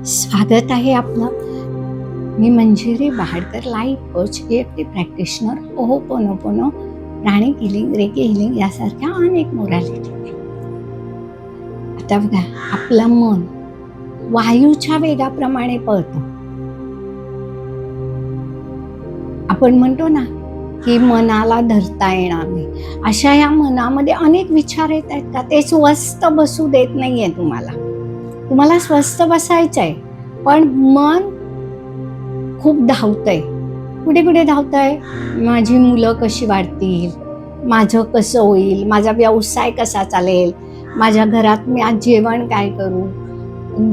स्वागत आहे आपलं. मी Manjiri Bahadkar, life coach, EFT practitioner, hooponopono, pranic healing, reiki healing यासारख्या अनेक मोडॅलिटी. आता बघा, आपलं मन वायूच्या वेगाप्रमाणे पळतं. आपण म्हणतो ना की मनाला धरता येणार नाही. अशा या मनामध्ये अनेक विचार येत आहेत का? ते स्वस्थ बसू देत नाहीये तुम्हाला स्वस्थ बसायचं आहे, पण मन खूप धावतंय. कुठे कुठे धावतंय? माझी मुलं कशी वाढतील, माझं कसं होईल, माझा व्यवसाय कसा चालेल, माझ्या घरात मी आज जेवण काय करू,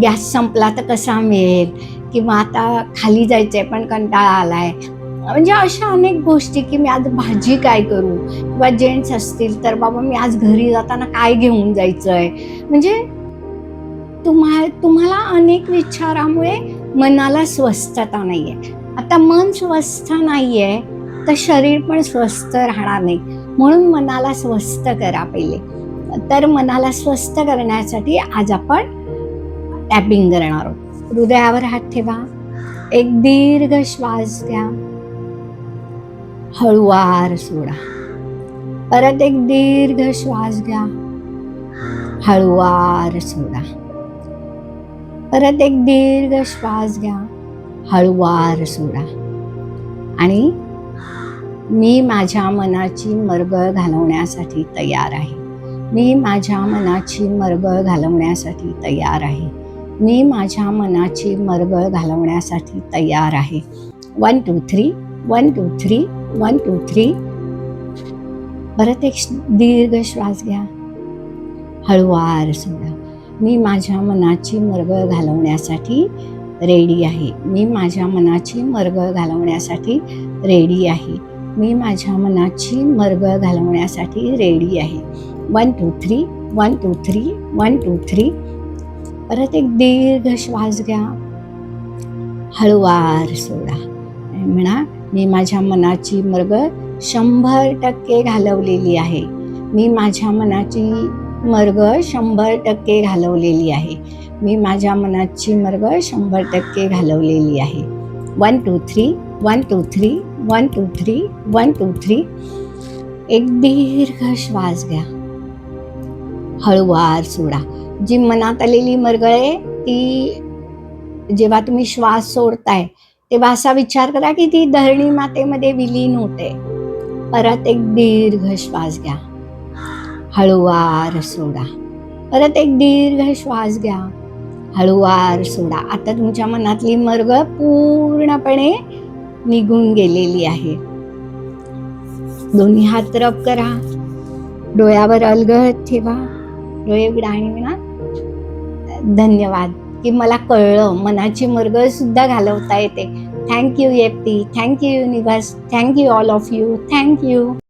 गॅस संपला तर कसा मिळेल, किंवा आता खाली जायचंय पण कंटाळा आलाय. म्हणजे अशा अनेक गोष्टी की मी आज भाजी काय करू, किंवा जेंट्स असतील तर बाबा मी आज घरी जाताना काय घेऊन जायचंय. म्हणजे तुम्हाला अनेक विचारामुळे मनाला स्वस्थता नाहीये. आता मन स्वस्थ नाहीये तर शरीर पण स्वस्थ राहणार नाही. म्हणून मनाला स्वस्थ करा पहिले. तर मनाला स्वस्थ करण्यासाठी आज आपण टॅपिंग करणार आहोत. हृदयावर हात ठेवा, एक दीर्घ श्वास घ्या, हळूवार सोडा. परत एक दीर्घ श्वास घ्या, हळूवार सोडा. परत एक दीर्घ श्वास घ्या, हळूवार सोडा. आणि मी माझ्या मनाची मरगळ घालवण्यासाठी तयार आहे. मी माझ्या मनाची मरगळ घालवण्यासाठी तयार आहे. मी माझ्या मनाची मरगळ घालवण्यासाठी तयार आहे. 1 2 3 1 2 3 1 2 3. परत एक दीर्घ श्वास घ्या, हळूवार सोडा. मी माझ्या मनाची मरगळ घालवण्यासाठी रेडी आहे. मी माझ्या मनाची मरगळ घालवण्यासाठी रेडी आहे. मी माझ्या मनाची मरगळ घालवण्यासाठी रेडी आहे. 1 2 3 1 2 3 1 2 3. परत एक दीर्घ श्वास घ्या, हळूवार सोडा. म्हणा, मी माझ्या मनाची मरगळ 100% घालवलेली आहे. मी माझ्या मनाची मरगळ 100% घालवलेली आहे. मी माझ्या मनाची मरगळ 100% घालवलेली आहे. 1 2 3 1 2 3 1 2 3 1 2 3. एक दीर्घ श्वास घ्या, हळूवार सोडा. जी मनात आलेली मरगळ आहे ती जेव्हा तुम्ही श्वास सोडताय तेव्हा असा विचार करा की ती धरणी मातेमध्ये विलीन होते. परत एक दीर्घ श्वास घ्या, हळूवार सोडा. परत एक दीर्घ श्वास घ्या, हळूवार सोडा. आता तुमच्या मनातली मरगळ पूर्णपणे निघून गेलेली आहे. दोन्ही हात रब करा, डोळ्यावर अलगद ठेवा, डोळे उघडा आणि म्हणा, धन्यवाद की मला कळलं मनाची मरगळ सुद्धा घालवता येते. Thank you EFT, thank you universe, thank you all of you, thank you.